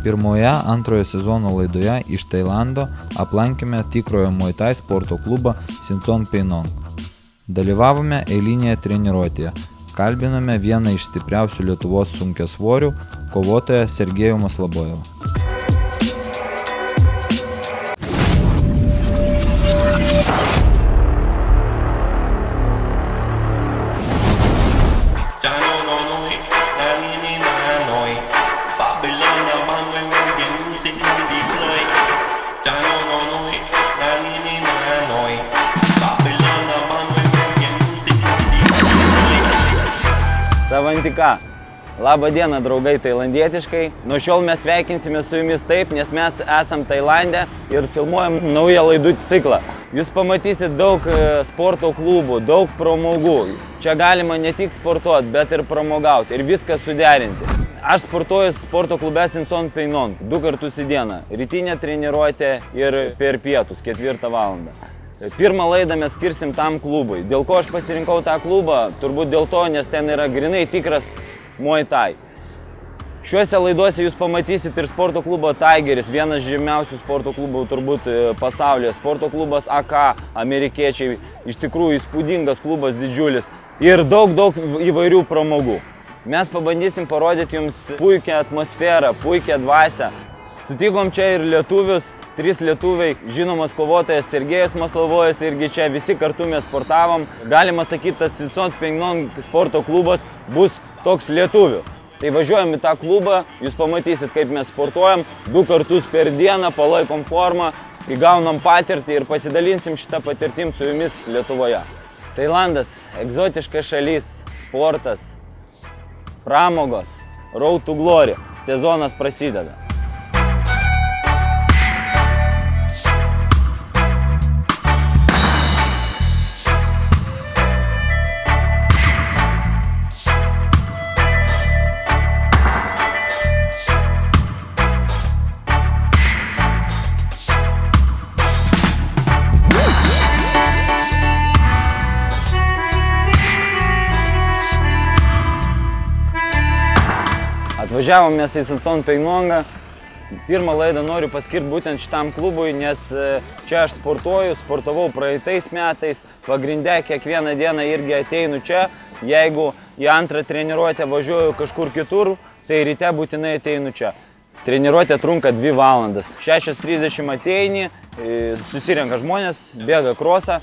Pirmoje antrojo sezono laidoje iš Tailando aplankėme tikrojo Muay Thai sporto klubą Sinson Peinong. Dalyvavome eilinėje treniruotėje. Kalbinome vieną iš stipriausių Lietuvos sunkiasvorių, kovotoją Sergejų Maslobojevą. Savantika. Labą dieną, draugai tailandietiškai. Nuo šiol mes sveikinsime su jumis taip, nes mes esam Tailande ir filmuojam naują laidų ciklą. Jūs pamatysit daug sporto klubų, daug pramogų. Čia galima ne tik sportuoti, bet ir pramogauti ir viską suderinti. Aš sportuoju sporto klube Sinson Peinong 2 kartus į dieną. Rytinė treniruotė ir per pietus 4 valandą. Pirmą laidą mes skirsim tam klubui. Dėl ko aš pasirinkau tą klubą? Turbūt dėl to, nes ten yra grinai tikras Muay Thai. Šiuose laiduose jūs pamatysit ir sporto klubo Tigeris, vienas žymiausių sporto klubų turbūt pasaulyje. Sporto klubas AK, amerikiečiai, iš tikrųjų įspūdingas klubas, didžiulis. Ir daug įvairių pramogų. Mes pabandysim parodyti jums puikią atmosferą, puikią dvasią. Sutikom čia ir lietuvius. 3 lietuviai, žinomas kovotojas Sergejus Maslobojevas, irgi čia visi kartu mes sportavom. Galima sakyti, tas Sinson Peinong sporto klubas bus toks lietuvių. Tai važiuojam į tą klubą, jūs pamatysit, kaip mes sportuojam, 2 kartus per dieną, palaikom formą, įgaunam patirtį ir pasidalinsim šitą patirtim su jumis Lietuvoje. Tailandas, egzotiška šalis, sportas, pramogos, Road to Glory, sezonas prasideda. Atvažiavom mes į Sinson Peinongą. Pirmą laidą noriu paskirti būtent šitam klubui, nes čia aš sportavau praeitais metais. Pagrinde kiekvieną dieną irgi ateinu čia. Jeigu į antrą treniruotę važiuoju kažkur kitur, tai ryte būtinai ateinu čia. Treniruotė trunka 2 valandas. 6:30 ateini, susirenka žmonės, bėga krosą.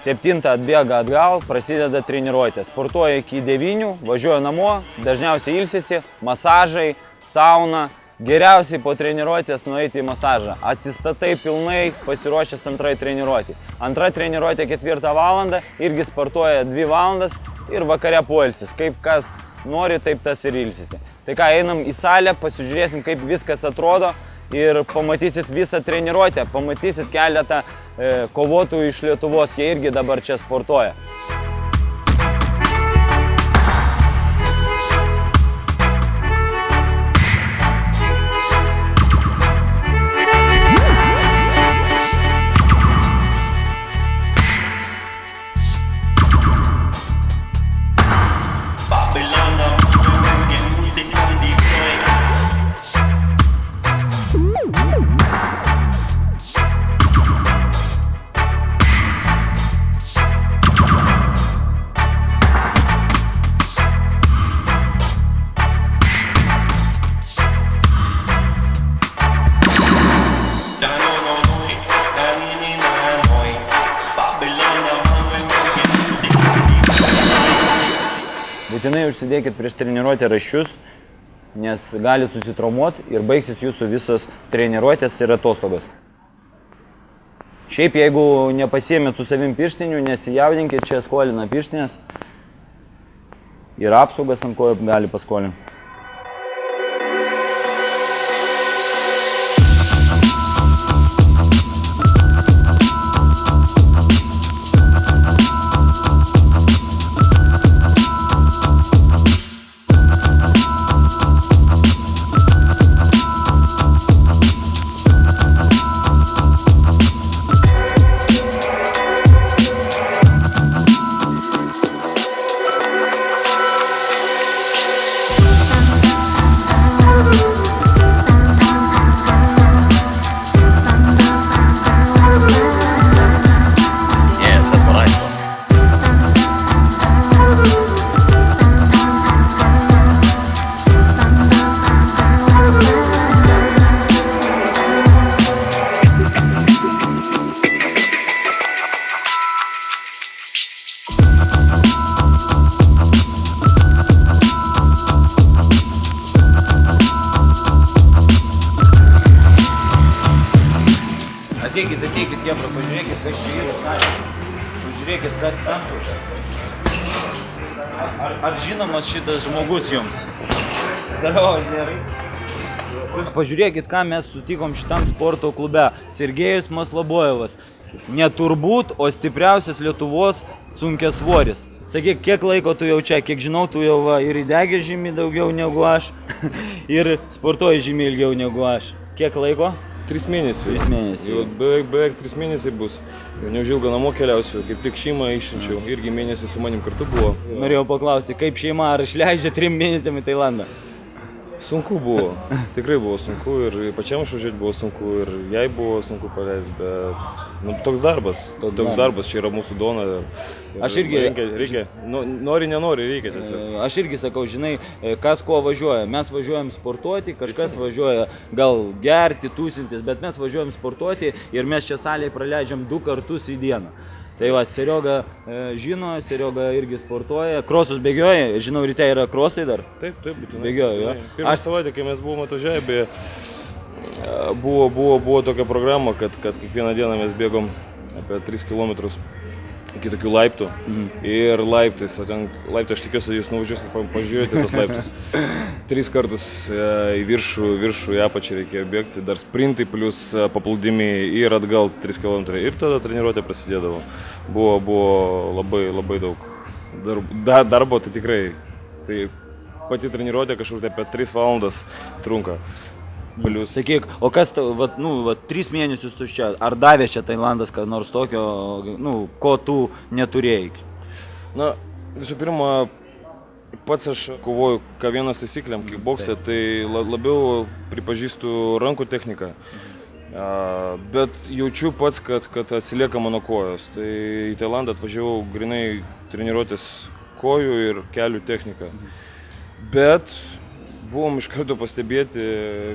7 atbėga atgal, prasideda treniruotė. Sportuoja iki 9, važiuoja namo, dažniausiai ilsisi, masažai, sauna. Geriausiai po treniruotės nueiti į masažą. Atsistatai pilnai, pasiruošęs antrai treniruotė. Antra treniruotė 4 valandą, irgi sportuoja 2 valandas ir vakare poilsis. Kaip kas nori, taip tas ir ilsisi. Tai ką, einam į salę, pasižiūrėsim, kaip viskas atrodo. Ir pamatysit visą treniruotę, pamatysit keletą kovotojų iš Lietuvos, jie irgi dabar čia sportuoja. Būtinai užsidėkit prieš treniruotę raiščius, nes galit susitraumuoti ir baigsis jūsų visos treniruotės ir atostogos. Šiaip jeigu nepasiėmėt su savim pirštinių, nesijaudinkit, čia skolina pirštinės ir apsaugas ant kojų gali paskolinti. Kebra, pažiūrėkit, kas čia yra, pažiūrėkit, kas ten. Ar žinomas šitas žmogus jums? Daravos, gerai. Pažiūrėkit, ką mes sutikom šitam sporto klube. Sergejus Maslobojevas. Ne turbūt, o stipriausias Lietuvos sunkiasvoris. Sakyk, kiek laiko tu jau čia, kiek žinau, tu jau ir įdegė žymiai daugiau negu aš, ir sportuoji žymiai ilgiau negu aš. Kiek laiko? 3 mėnesiai. 3 mėnesiai. Jau beveik 3 mėnesiai bus. Jau neužilgo namo keliausiu, kaip tik šeimą išsiunčiau. Irgi mėnesį su manim kartu buvo. Norėjau paklausti, kaip šeima, ar išleidžia 3 mėnesiam į Tailandą? Sunku buvo, tikrai buvo sunku ir pačiam išvažiuoti buvo sunku ir jai buvo sunku paleisti, bet toks darbas, čia yra mūsų duona. Aš irgi... Reikia, nori, nenori, reikia tiesiog. Aš irgi sakau, žinai, kas kuo važiuoja. Mes važiuojam sportuoti, kažkas važiuoja gal gerti, tūsintis, bet mes važiuojam sportuoti ir mes čia salėje praleidžiam 2 kartus į dieną. Tai va, Serioga žino, Serioga irgi sportuoja, krosus bėgioja, žinau, ryte yra krosai dar? Taip, būtinai. Bėgioja, jo? Pirmą savaitę, kai mes buvome atvažiavę, buvo tokia programa, kad kiekvieną dieną mes bėgom apie 3 km iki tokių laiptų ir laiptais, o ten laiptai, aš tikiuosi, jūs nuvažiuosit pažiūrėti tos laiptus. 3 kartus į viršų, į apačią reikėjo bėgti, dar sprintai plus paplūdimiai ir atgal 3 km ir tada treniruotė prasidėdavo. Buvo labai daug darbo, tai tikrai, tai pati treniruotė kažkur apie 3 valandas trunka. Sakyk, o kas tau, 3 mėnesius tu čia, ar davė čia Tailandas, kad nors tokio, ko tu neturėjai? Na, visų pirma, pats aš kovoju K1 taisyklėm, kickbokse, tai labiau pripažįstu rankų techniką. Bet jaučiu pats, kad atsilieka mano kojos. Tai į Tailandą atvažiavau grinai treniruotės kojų ir kelių techniką. Bet buvom iš karto pastebėti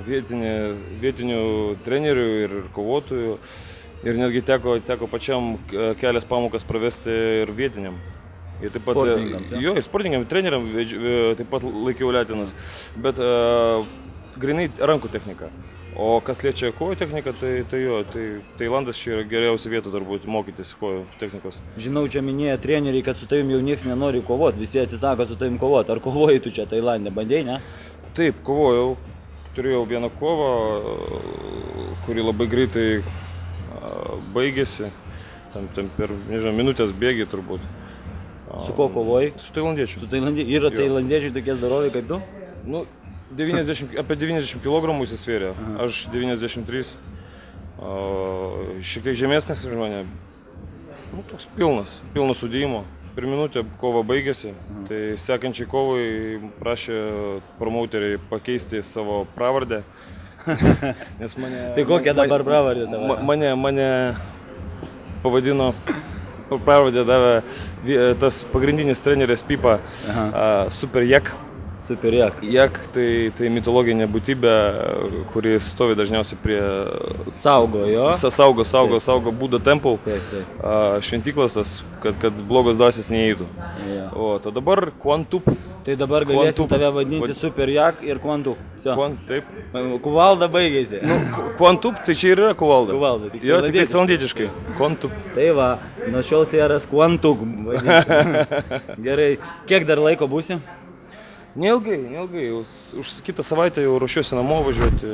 vietinių trenerių ir kovotojų ir netgi teko pačiam kelias pamokas pravesti ir vietiniam. Ir taip pat, ir sportininkam, treneriam taip pat laikiau letinas, bet grinai rankų technika. O kas liečia kojų techniką, tai Tailandas čia yra geriausia vieta turbūt mokytis kojų technikos. Žinau, čia minėjo treneriai, kad su tavim jau niekas nenori kovoti, visi atsisako su tavim kovoti. Ar kovojai tu čia Tailande, bandėjai, ne? Taip, kovojau. Turėjau vieną kovą, kuri labai greitai baigėsi. Tam per, nežinau, minutės bėgi turbūt. Su ko kovojai? Su tailandiečiu. Yra tailandiečiai tokie zdarovi kaip tu? Apie 90 kg įsisvėrė, aš 93, šiek tiek žemesnis už mane, toks pilnas sudėjimo. Per minutę kova baigėsi, tai sekančiai kovai prašė promauteriai pakeisti savo pravardę. Tai kokia dabar pravardė tavo? Mane pavadino, pravardę davė tas pagrindinis treneris Pipa, Super Jak. Super Jak. Jak tai mitologinė būtybė, kuri stovi dažniausiai prie... Saugo, jo? Saugo Buddha Temple. Šventyklas tas, kad blogos dvasios neįeitų. O dabar Kwantup. Tai dabar galėsim tave vadinti Super Jak ir Kwantup. Taip. Kuvalda baigėsi. Kwantup, tai čia ir yra kuvalda. Kuvalda. Jo, tik tailandietiškai. Kwantup. Tai va, nuo šiol sieras Kwantup. Gerai, kiek dar laiko būsi? Neilgai, už kitą savaitę jau ruošiuosi namo važiuoti.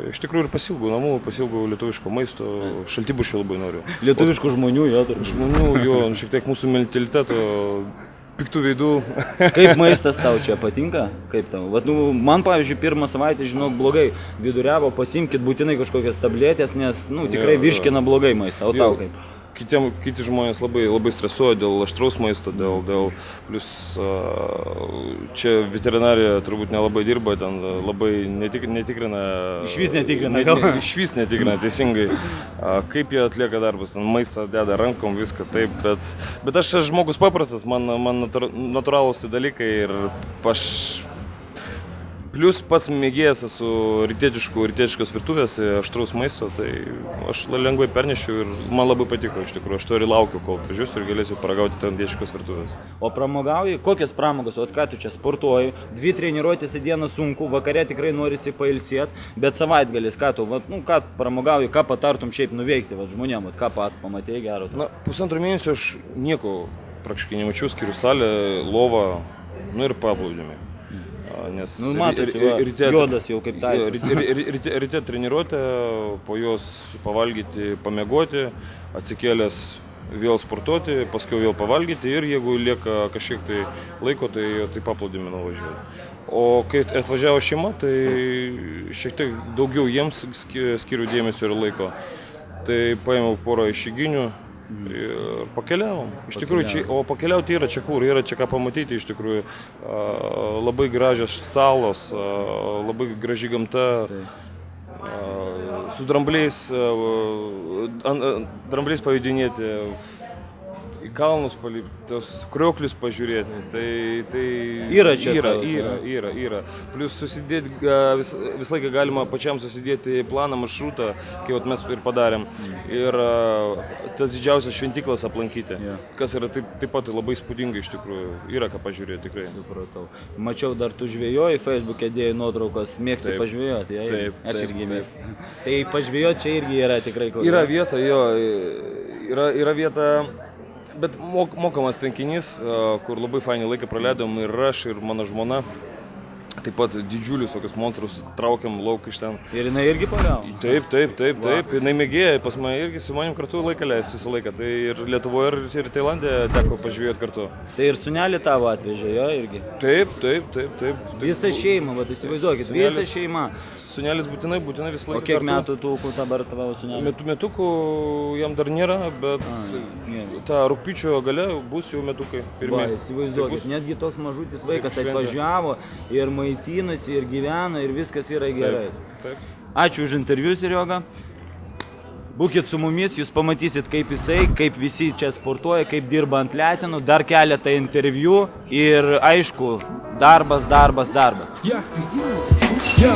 Iš tikrųjų ir pasiilgau namų, pasiilgau lietuviško maisto, šaltibarščių labai noriu. Lietuviškų žmonių, jo. Žmonių, jo, šiek tiek mūsų mentaliteto, piktų veidų. Kaip maistas tau čia patinka? Kaip tau? Man, pavyzdžiui, pirmą savaitę, žinok, blogai viduriavo, pasimkit būtinai kažkokias tabletės, nes tikrai virškina blogai maistą, o tau kaip? Kiti žmonės labai stresuoja dėl aštraus maisto, plus čia veterinarija turbūt nelabai dirba, ten labai netikrina. Išvis netikrina. Išvis netikrina, teisingai. Kaip jie atlieka darbus, ten maistą deda rankom, viską taip, bet aš žmogus paprastas, man natūralūs tai dalykai ir aš Plius pats mėgėjas esu rytietiškos virtuvės, aštraus maisto, tai aš lengvai pernešiu ir man labai patiko iš tikrųjų. Aš to ir laukiu, kol atvažiuosiu ir galėsiu paragauti rytietiškos virtuvės. O pramogauji, kokias pramogas, o ką tu čia sportuoji, 2 treniruotės į dieną sunku, vakare tikrai norisi pailsėti, bet savaitgalis, ką tu, ką pramogauji, ką patartum šiaip nuveikti žmonėm, ką pats pamatėjai gero? Na, 1,5 mėnesio aš nieko praktiškai nemačiau, skiriu salę, lovą, ir paplūdimį. Nes matosi, juodas jau kaip taisas. Ryte treniruotę, po jos pavalgyti, pamiegoti, atsikėlęs vėl sportuoti, paskui vėl pavalgyti ir jeigu lieka kažkiek tai laiko, tai paplūdimį nuvažiuoti. O kai atvažiavo šeima, tai šiek tiek daugiau jiems skiriu dėmesio ir laiko. Tai paėmiau porą išeiginių ir pakeliavom. Iš tikrųjų, o pakeliauti yra čia kur, yra čia ką pamatyti, iš tikrųjų. Labai gražios salos, labai graži gamta. Su drambliais pajudinėti, į kalnus palipti, tos krioklius pažiūrėti. Tai yra čia. Yra. Plius susidėti, visą laiką galima pačiam susidėti planą, maršrutą, kai mes ir padarėm. Ir tas didžiausias šventyklas aplankyti, kas yra taip pat labai įspūdinga iš tikrųjų. Yra ką pažiūrėti tikrai. Supratau. Mačiau dar tu žvėjoji, Facebook'e dėjai nuotraukas, mėgsti pažvėjoti. Taip. Aš irgi mėgstu. Tai pažvėjoti čia irgi yra tikrai kur. Yra vieta, yra vieta. Bet mokamas tvenkinys, kur labai fainį laiką praleidom ir aš, ir mano žmona. Taip pat didžiulius tokius monstrus traukiam lauk iš ten. Ir jinai irgi pagavo? Taip. Jinai mėgėja, pas mane irgi su manim kartu laiką leis visą laiką. Tai ir Lietuvoje, ir Tailande teko pažvėjoti kartu. Tai ir sūnelį tavo atvežė, jo irgi? Taip. Visą šeimą, įsivaizduokit, visą šeimą. Sūnelis būtinai visą laiką. O kiek metų tūkų dabar tavo sūnelį? Metukų jam dar nėra, bet tą rugpjūčio gale bus jau metukai pirmie. Įsivaizduokit, netgi toks mažutis vaikas atvažiavo ir maitinasi, ir gyvena, ir viskas yra gerai. Taip. Ačiū už interviu, Serioga. Būkit su mumis, jūs pamatysit, kaip jisai, kaip visi čia sportuoja, kaip dirba ant letenų, dar keletą interviu ir aišku, darbas. Yo,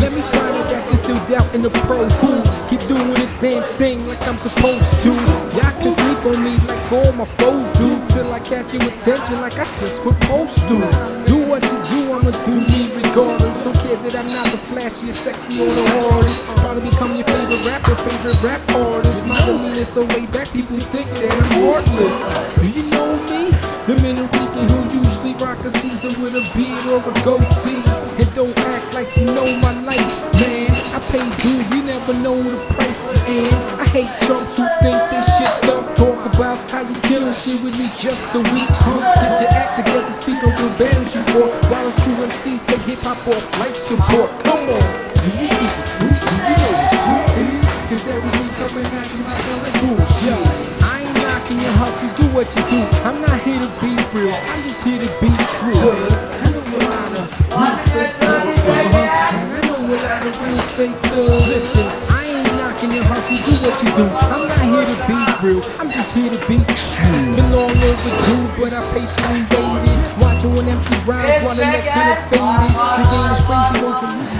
let me find out that you're still doubt in the pro who keep doing the damn thing like I'm supposed to. Y'all can sleep on me like all my foes do, till I catch your attention like I just supposed to. Do what you do, I'ma do me regardless. Don't care that I'm not the flashiest, sexy or the hardest. Probably become your favorite rapper, favorite rap artist. My demeanor so way back, people think that I'm heartless. Do you know me? The Puerto Rican who usually rock a season with a beard or a goatee. And don't act like you know my life, man. I pay due, you never know the price. And I hate chumps who think they shit up. Talk about how you killing shit with me just a week. Get your act together, speak up with bands you bought. While it's true MCs take hip-hop off life support. Come on, do you speak the truth? Do you know the truth is? Cause every week coming at you, I feel like bullshit. I ain't knocking your hustle, do what you do. I'm not here to be real, I'm just here to be true. I know a lot of real fake thugs, and I know a lot of real fake thugs. Listen, I ain't knocking your hustle, do what you do. I'm not here to be real, I'm just here to be true. It's been long overdue, but I patiently waited. Watching when empty rhymes while the next minute faded. The game is crazy, won't believe.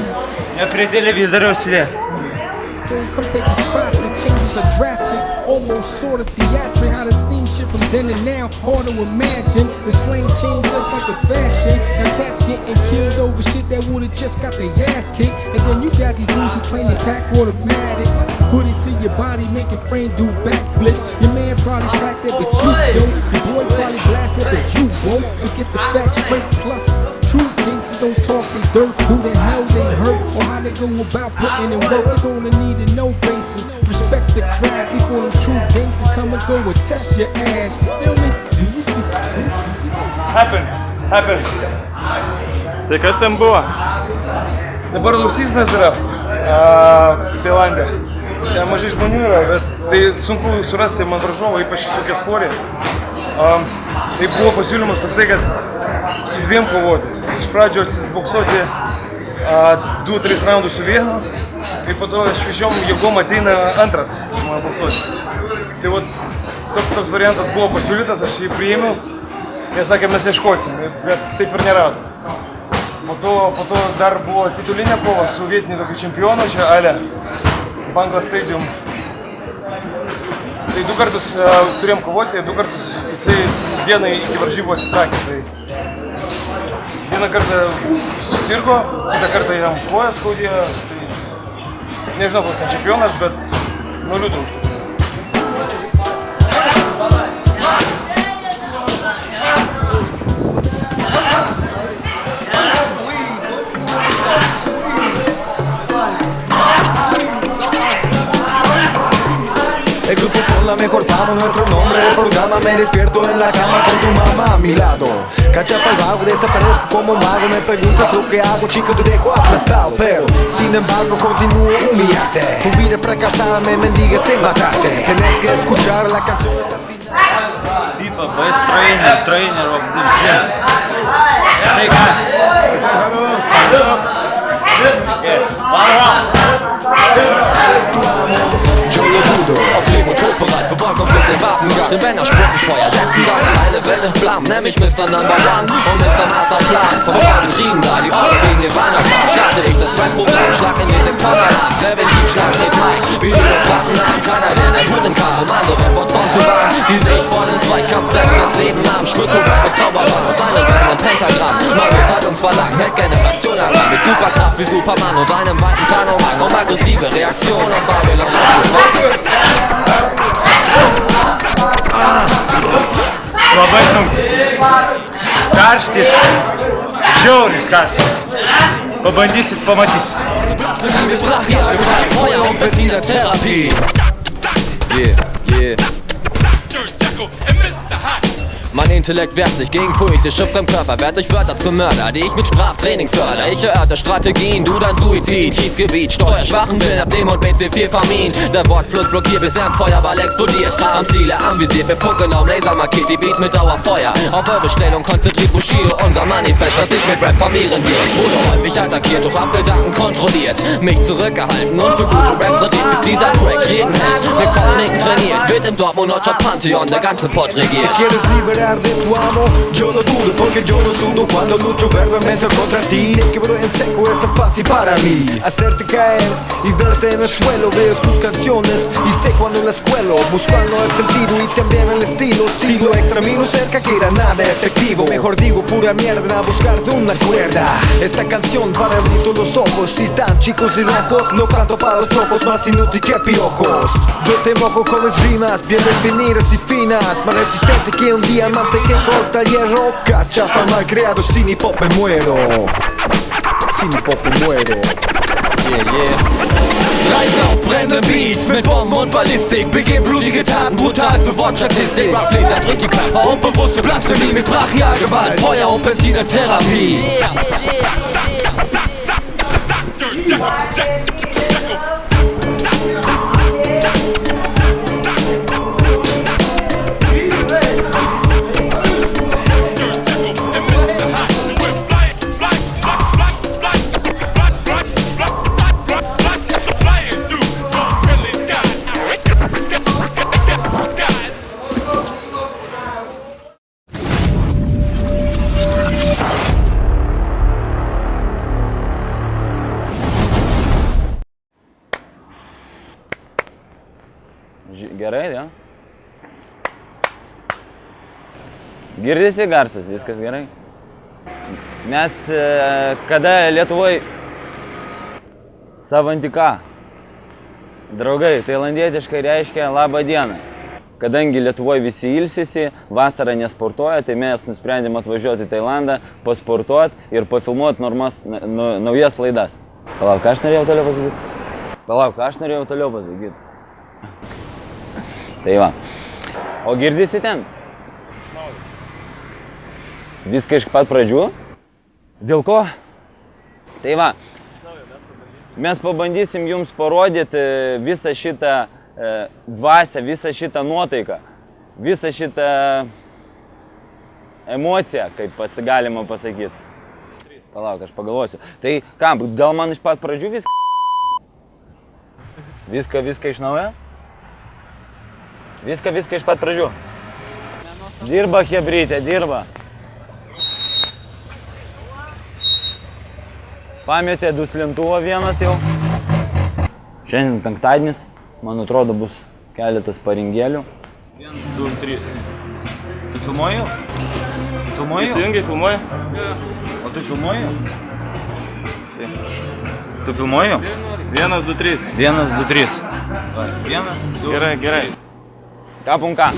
Я при телевизоре сидел. Come take a spot, the changes are drastic, almost sort of theatric. How the scene shift from then to now, hard to imagine. The slang changed just like the fashion. Now cats getting killed over shit that would've just got their ass kicked. And then you got these dudes who claim they pack automatics. Put it to your body, make your frame do backflips. Your man probably cracked it, but you don't. Your boy probably blasted, but you won't. So get the facts straight, plus true gangsters don't talk in dirt. Who the hell they hurt, or how they go about putting in work. It's on a need to know basis. Respect the craft before the true gangsters come and go and test your ass. Feel me? Do you speak the truth? Happen. Tai kas ten buvo? Dabar Lusysnas yra Tailande. Čia mažai žmonių yra, bet tai sunku surasti man varžovą, ypač tokia svorė. Tai buvo pasiūlymas toksai, kad su dviem kovoti. Iš pradžio atsiboksuoti 2-3 raundus su vienu, ir po to šviežiom jėgom ateina antras su mano boksuoti. Tai vat, toks variantas buvo pasiūlytas, aš jį priėmiau. Jie sakė, mes ieškosim, bet taip ir neradom. po to dar buvo titulinė kova su vietiniu tokiu čempionu, čia Ale, Bangla Stadium. Tai 2 kartus turėjom kovoti, 2 kartus jisai dienai iki varžybų atsisakė. Tai vieną kartą susirgo, kitą kartą jam koją skaudėjo. Tai nežinau, koks ten čempionas, bet nuliūdau už tai. El grupo con la mejor fama, nuestro nombre del programa. Me despierto en la cama con tu mamá a mi lado. Cacha pa'l vago, desaparezco como mago. Me preguntas lo que hago, chico, te dejo aplastado. Pero, sin embargo, continúo a humillarte. Tu vida fracasada me mendiga este matarte. Tenés que escuchar la canción hasta el final. FIFA, best trainer of this gym. Say Yo lo dudo. Auf Leben und Tod bereit für Wahlkonflikte, Waffenjagd, den Männersprochenfeuer. Setzen deine heile Welt in Flammen, nenn mich Mr. Number One und Mr. Masterplan. Von den Betrieben da, die Orte wegen den Weihnachtsmarkt. Starte ich das Brandprogramm, schlag in den Dekonalarm. Präventiv schlag den Mike, wie die Plattennamen. Keiner, der den Hut kann, Kommando, wer von Zorn zu warnen. Die seh ich vor den Zweikampf, setzt das Leben am Strukturrap mit Zauberwand und deine Band im Pentagramm. Mein Mitteilungsverlag hält Generation lang mit Superkraft wie Superman und einem weiten Tarnumhang. Um aggressive Reaktion auf Babylon anzufangen. Labai sunku. Karštis. Žiauris karštis. Pabandysit, pamatysit. Feuer und Benzin als Therapie. Yeah. Mein Intellekt wehrt sich gegen poetische Fremdkörper. Werd durch Wörter zum Mörder, die ich mit Sprachtraining förder. Ich erörter Strategien, du dein Suizid. Tiefgebiet, steuerschwachen Willen, Abnehmen und BC4 vermin. Der Wortfluss blockiert, bis er im Feuerball explodiert. Am Ziele anvisiert, mit punktgenau Laser markiert die Beats mit Dauerfeuer. Auf eure Stellung konzentriert Bushido unser Manifest, das sich mit Rap formieren wird. Ich wurde häufig attackiert, doch hab Gedanken kontrolliert. Mich zurückgehalten und für gute Raps verdient, bis dieser Track jeden hält. Mit Kopfnicken trainiert, wird im Dortmund Nordstadt Pantheon der ganze Pott regiert. De tu amo, yo lo dudo porque yo lo sudo cuando lucho verbalmente contra ti. Te quebro en seco, es tan fácil para mí hacerte caer y verte en el suelo. Veo tus canciones y sé cuando las cuelo, buscando el sentido y también el estilo. Si lo examino cerca que era nada efectivo, mejor digo pura mierda, buscarte una cuerda. Esta canción para abrir los ojos, si están chicos y rojos, no canto para los flojos, más inútil que piojos. Yo te mojo con mis rimas, bien definidas y finas, más resistente que un diamante que corta hierro. Cachapa mal creado, sin hip hop me muero. Sin hip hop me muero. Reiten auf brennende Beats mit Bomben und Ballistik. Begehen blutige Taten, brutal für Wortstatistik. Rapflaser bricht die Körper und bewusste Blasphemie mit Brachialgewalt, Feuer und Benzin als Therapie. Gerai, ja? Girdisi garsas, viskas gerai. Mes kada Lietuvoje savantika, draugai, tailandietiškai reiškia labą dieną. Kadangi Lietuvoje visi ilsisi, vasarą nesportuoja, tai mes nusprendėm atvažiuoti į Tailandą, pasportuoti ir pafilmuoti naujas laidas. Palauk, ką aš norėjau toliau pasakyti? Tai va. O girdisi ten? Viską iš pat pradžių? Dėl ko? Tai va. Mes pabandysim jums parodyti visą šitą dvasią, visą šitą nuotaiką, visą šitą emociją, kaip galima pasakyti. Palauk, aš pagalvosiu. Tai ką, gal man iš pat pradžių viską iš naujo? Viską iš pat pradžių. Dirba chebrytė, dirba. Pametė duslintuvą vienas jau. Šiandien penktadienis, man atrodo, bus keletas paringėlių. 1, 2, 3. Tu filmuoji? Filmuoji? Įsijungiai, filmuoji? O tu filmuoji? Tu filmuoji? 1, 2, 3. 1, 2, 3. 1, 2. Gerai, gerai. Kapum ką?